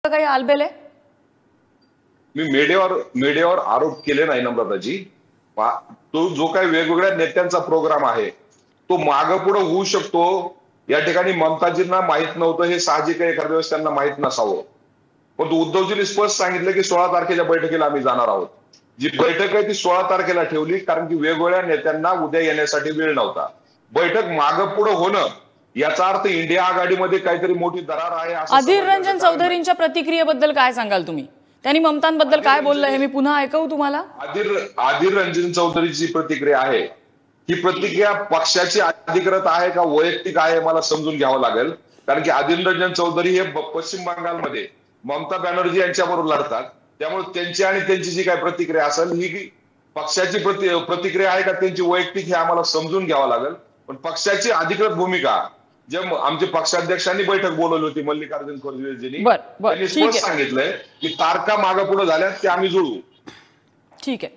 काही आलबेल आहे? मी मीडियावर आरोप केले नाही नम्रताजी. तो जो काही वेगवेगळ्या नेत्यांचा प्रोग्राम आहे तो मागं पुढे होऊ शकतो. या ठिकाणी ममताजींना माहित नव्हतं हे साहजिक आहे, एखाद्या वेळेस त्यांना माहित नसावं. पण उद्धवजींनी स्पष्ट सांगितलं की 16 तारखेच्या बैठकीला आम्ही जाणार आहोत. जी बैठक आहे ती 16 तारखेला ठेवली कारण की वेगवेगळ्या नेत्यांना उद्या येण्यासाठी वेळ नव्हता. बैठक मागं पुढे होणं याचा अर्थ इंडिया आघाडीमध्ये काहीतरी मोठी दरार आहे. अधीर रंजन चौधरींच्या प्रतिक्रियेबद्दल काय सांगाल तुम्ही? त्यांनी ममतांबद्दल काय बोललं हे मी पुन्हा ऐकवू तुम्हाला? अधीर रंजन चौधरीची प्रतिक्रिया आहे, ही प्रतिक्रिया पक्षाची अधिकृत आहे का वैयक्तिक आहे मला समजून घ्यावं लागेल. कारण की अधीर रंजन चौधरी हे पश्चिम बंगालमध्ये ममता बॅनर्जी यांच्याबरोबर लढतात. त्यामुळे त्यांची आणि त्यांची जी काय प्रतिक्रिया असेल ही पक्षाची प्रतिक्रिया आहे का त्यांची वैयक्तिक हे आम्हाला समजून घ्यावं लागेल. पण पक्षाची अधिकृत भूमिका जे आमचे पक्षाध्यक्षांनी बैठक बोलवली होती मल्लिकार्जुन खरगेजींनी, त्यांनी स्पष्ट सांगितलंय की तारखा मागे पुढे झाल्या ते आम्ही जुळवू. ठीक आहे,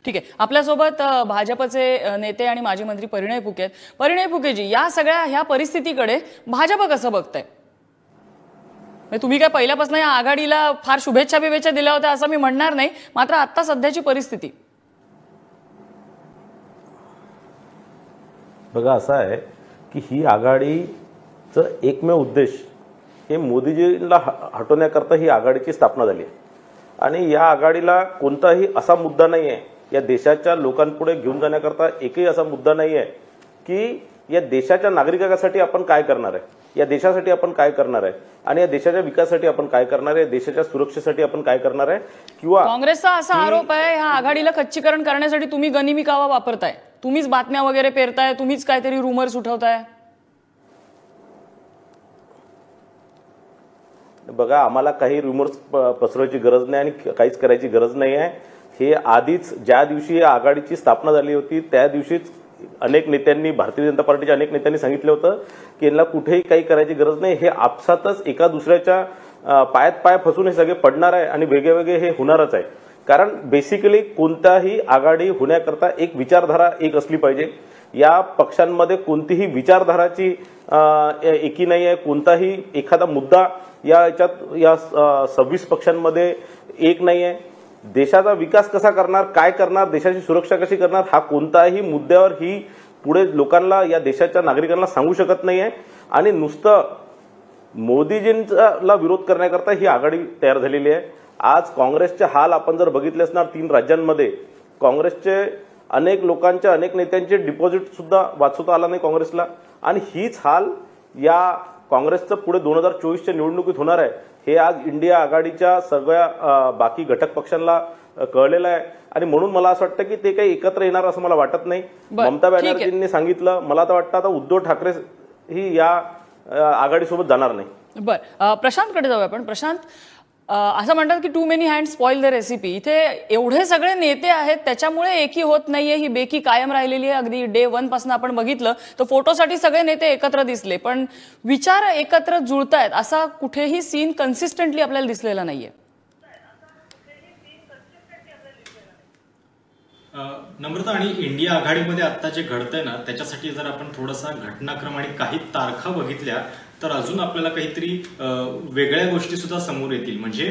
ठीक आहे. आपल्यासोबत भाजपचे नेते आणि माजी मंत्री परिणय फुके आहेत. परिणय फुकेजी, या सगळ्या ह्या परिस्थितीकडे भाजप कसं बघताय? तुम्ही काय पहिल्यापासून या आघाडीला फार शुभेच्छा दिल्या होत्या असं मी म्हणणार नाही, मात्र आता सध्याची परिस्थिती बघा असं आहे की ही आघाडीचं एकमेव उद्देश हे मोदीजींना हटवण्याकरता ही आघाडीची स्थापना झाली आहे. आणि या आघाडीला कोणताही असा मुद्दा नाही आहे, या देशाच्या लोकांपुढे घेऊन जाण्याकरता एकही असा मुद्दा नाही आहे की या देशाच्या नागरिकांसाठी आपण काय करणार आहे, या देशासाठी आपण काय करणार आहे आणि या देशाच्या विकासासाठी आपण काय करणार आहे, देशाच्या सुरक्षेसाठी आपण काय करणार आहे. किंवा काँग्रेसचा असा आरोप आहे ह्या आघाडीला खच्चीकरण करण्यासाठी तुम्ही गनिमी कावा वापरताय, तुम्हीच बातम्या वगैरे पेरताय, तुम्हीच काहीतरी रुमर्स उठवताय. बघा आम्हाला काही रुमर्स पसरवायची गरज नाही आणि काहीच करायची गरज नाही आहे. हे आधीच ज्या दिवशी या आघाडीची स्थापना झाली होती त्या दिवशीच अनेक नेत्यांनी, भारतीय जनता पार्टीच्या अनेक नेत्यांनी सांगितलं होतं की यांना कुठेही काही करायची गरज नाही. हे आपसातच एका दुसऱ्याच्या पायात पाय फसून हे सगळे पडणार आहे आणि वेगळे हे होणारच आहे. कारण बेसिकली कोणताही आघाडी होण्याकरता एक विचारधारा एक असली पाहिजे. या पक्षांमध्ये कोणतीही विचारधाराची एकी नाही आहे. कोणताही एखादा मुद्दा याच्यात या 26 पक्षांमध्ये एक नाही आहे. देशाचा विकास कसा करणार, काय करणार, देशाची सुरक्षा कशी करणार, हा कोणताही मुद्द्यावर ही पुढे लोकांना, या देशाच्या नागरिकांना सांगू शकत नाही आहे. आणि नुसतं मोदीजींचा विरोध करण्याकरता ही आघाडी तयार झालेली आहे. आज काँग्रेसचे हाल आपण जर बघितले असणार 3 राज्यांमध्ये काँग्रेसचे अनेक लोकांच्या, अनेक नेत्यांचे डिपॉझिट सुद्धा वाचवता आला नाही काँग्रेसला. आणि हीच हाल या काँग्रेसचं पुढे 2024च्या निवडणुकीत होणार आहे हे आज इंडिया आघाडीच्या सगळ्या बाकी घटक पक्षांना कळलेलं आहे. आणि म्हणून मला असं वाटतं की ते काही एकत्र येणार असं मला वाटत नाही. ममता बॅनर्जींनी सांगितलं, मला तर वाटतं आता उद्धव ठाकरे ही या आघाडीसोबत जाणार नाही. बरं, प्रशांतकडे जाऊया आपण. प्रशांत, असं म्हणतात की too many hands spoil the recipe. इथे एवढे सगळे नेते आहेत त्याच्यामुळे एकी होत नाहीये, ही बेकी कायम राहिलेली आहे. अगदी डे 1 पासून आपण बघितलं तर फोटोसाठी सगळे नेते एकत्र दिसले, पण विचार एकत्र जुळतायत असा कुठेही सीन कन्सिस्टंटली आपल्याला दिसलेला नाहीये. नम्रता, आणि इंडिया आघाडीमध्ये आता जे घडतंय ना त्याच्यासाठी जर आपण थोडासा घटनाक्रम आणि काही तारखा बघितल्या तर अजून आपल्याला काहीतरी वेगळ्या गोष्टी सुद्धा समोर येतील. म्हणजे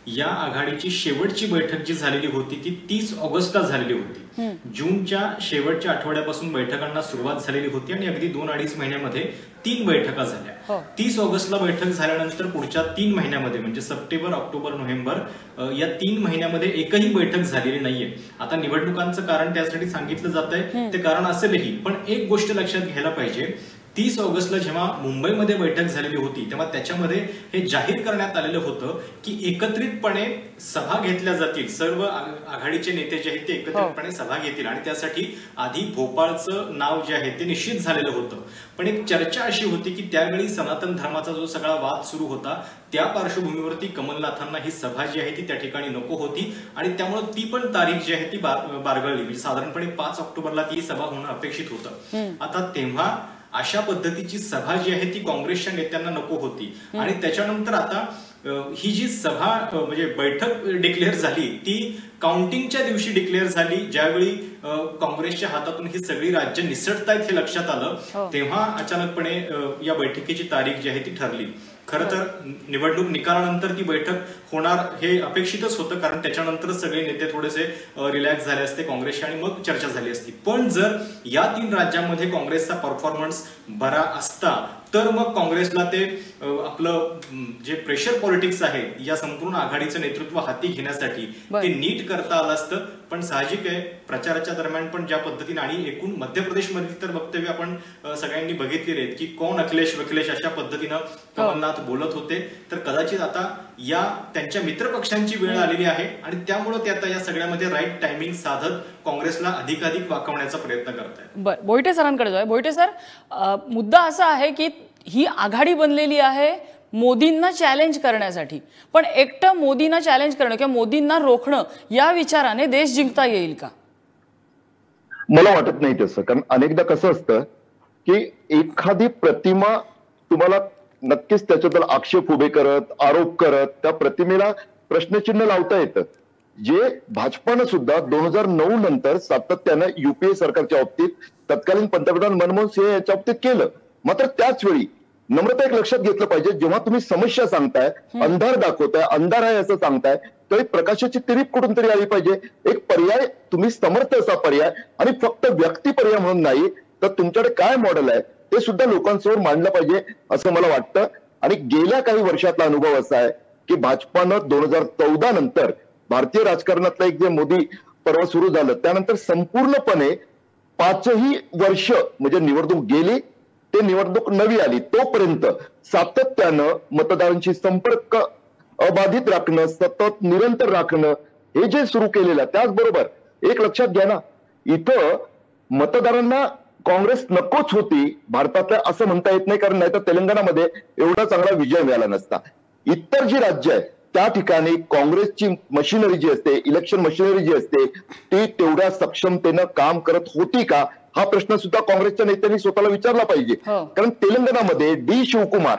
या आघाडीची शेवटची बैठक जी झालेली होती ती 30 ऑगस्टला झालेली होती. जूनच्या शेवटच्या आठवड्यापासून बैठकांना सुरुवात झालेली होती आणि अगदी 2-2.5 महिन्यामध्ये 3 बैठका झाल्या. 30 ऑगस्टला बैठक झाल्यानंतर पुढच्या 3 महिन्यामध्ये म्हणजे सप्टेंबर, ऑक्टोबर, नोव्हेंबर या 3 महिन्यामध्ये एकही बैठक झालेली नाहीये. आता निवडणुकांचं कारण त्यासाठी सांगितलं जात आहे, ते कारण असेलही, पण एक गोष्ट लक्षात घ्यायला पाहिजे. 30 ऑगस्टला जेव्हा मुंबईमध्ये बैठक झालेली होती तेव्हा त्याच्यामध्ये हे जाहीर करण्यात आलेलं होतं की एकत्रितपणे सभा घेतल्या जातील, सर्व आघाडीचे नेते जे आहेत ते एकत्रितपणे सभा घेतील आणि त्यासाठी आधी भोपाळचं नाव जे आहे ते निश्चित झालेलं होतं. पण एक चर्चा अशी होती की त्यावेळी सनातन धर्माचा जो सगळा वाद सुरू होता त्या पार्श्वभूमीवरती कमलनाथांना ही सभा जी आहे ती त्या ठिकाणी नको होती आणि त्यामुळे ती पण तारीख जी आहे ती बारगळली. म्हणजे साधारणपणे 5 ऑक्टोबरला ती सभा होणं अपेक्षित होतं. आता तेव्हा अशा पद्धतीची सभा जी आहे ती काँग्रेसच्या नेत्यांना नको होती आणि त्याच्यानंतर आता ही जी सभा म्हणजे बैठक डिक्लेअर झाली ती काउंटिंगच्या दिवशी डिक्लेअर झाली, ज्यावेळी काँग्रेसच्या हातातून ही सगळी राज्य निसटतायत हे लक्षात आलं तेव्हा अचानकपणे या बैठकीची तारीख जी आहे ती ठरली. खरं तर निवडणूक निकालानंतर ती बैठक होणार हे अपेक्षितच होतं, कारण त्याच्यानंतरच सगळे नेते थोडेसे रिलॅक्स झाले असते काँग्रेसचे आणि मग चर्चा झाली असती. पण जर या 3 राज्यांमध्ये काँग्रेसचा परफॉर्मन्स बरा असता तर मग काँग्रेसला ते आपलं जे प्रेशर पॉलिटिक्स आहे या संपूर्ण आघाडीचं नेतृत्व हाती घेण्यासाठी ते नीट करता आलं असतं. पण साहजिक आहे, प्रचाराच्या दरम्यान पण ज्या पद्धतीने आणि एकूण मध्य प्रदेशमधील तर वक्तव्य आपण सगळ्यांनी बघितलेले आहेत की कोण अखिलेश वखिलेश अशा पद्धतीनं कमलनाथ बोलत होते. तर कदाचित आता या त्यांच्या मित्रपक्षांची वेळ आलेली आहे आणि त्यामुळे ते आता या सगळ्यामध्ये राईट टायमिंग साधत काँग्रेसला अधिकाधिक वाकवण्याचा प्रयत्न करतायत. बरं, मोहिते सरांकडे जाऊया. मोहिते सर, मुद्दा असा आहे की ही आघाडी बनलेली आहे मोदींना चॅलेंज करण्यासाठी, पण एकटं मोदींना चॅलेंज करणं किंवा मोदींना रोखणं या विचाराने देश जिंकता येईल का? मला वाटत नाही तसं. कारण अनेकदा कसं असतं की एखादी प्रतिमा तुम्हाला नक्कीच त्याच्याबद्दल आक्षेप उभे करत, आरोप करत त्या प्रतिमेला प्रश्नचिन्ह लावता येतं. जे भाजपानं सुद्धा 2009 नंतर सातत्यानं युपीए सरकारच्या बाबतीत तत्कालीन पंतप्रधान मनमोहन सिंह यांच्या बाबतीत केलं. मात्र त्याच वेळी नम्रता एक लक्षात घेतलं पाहिजे, जेव्हा तुम्ही समस्या सांगताय, अंधार दाखवताय, अंधार आहे असं सांगताय, तर प्रकाशाची तिरीप कुठून तरी आली पाहिजे. एक पर्याय तुम्ही समर्थ असा पर्याय आणि फक्त व्यक्ती पर्याय म्हणून नाही तर तुमच्याकडे काय मॉडेल आहे ते सुद्धा लोकांसमोर मांडलं पाहिजे असं मला वाटतं. आणि गेल्या काही वर्षातला अनुभव असा आहे की भाजपानं 2014 नंतर भारतीय राजकारणातलं एक जे मोदी पर्व सुरू झालं त्यानंतर संपूर्णपणे 5ही वर्ष म्हणजे निवडणूक गेली ते निवडणूक नवी आली तोपर्यंत सातत्यानं मतदारांशी संपर्क अबाधित राखणं, सतत निरंतर राखणं हे जे सुरू केलेलं. त्याचबरोबर एक लक्षात घ्या ना, इथं मतदारांना काँग्रेस नकोच होती भारतातल्या असं म्हणता येत नाही, कारण नाही तर तेलंगणामध्ये एवढा चांगला विजय मिळाला नसता. इतर जी राज्य आहेत त्या ठिकाणी काँग्रेसची मशिनरी जी असते, इलेक्शन मशिनरी जी असते ती तेवढ्या सक्षमतेनं काम करत होती का हा प्रश्न सुद्धा काँग्रेसच्या नेत्यांनी स्वतःला विचारला पाहिजे. कारण तेलंगणामध्ये डी शिवकुमार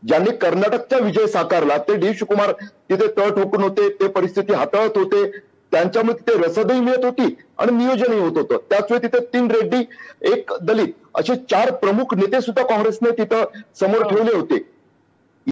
ज्यांनी कर्नाटकचा विजय साकारला ते डी शिवकुमार तिथे तळ ठोकून होते, ते परिस्थिती हाताळत होते, त्यांच्यामुळे तिथे रसदही मिळत होती आणि नियोजनही होत होतं. त्याचवेळी तिथे 3 रेड्डी, 1 दलित असे 4 प्रमुख नेते सुद्धा काँग्रेसने तिथं समोर ठेवले होते.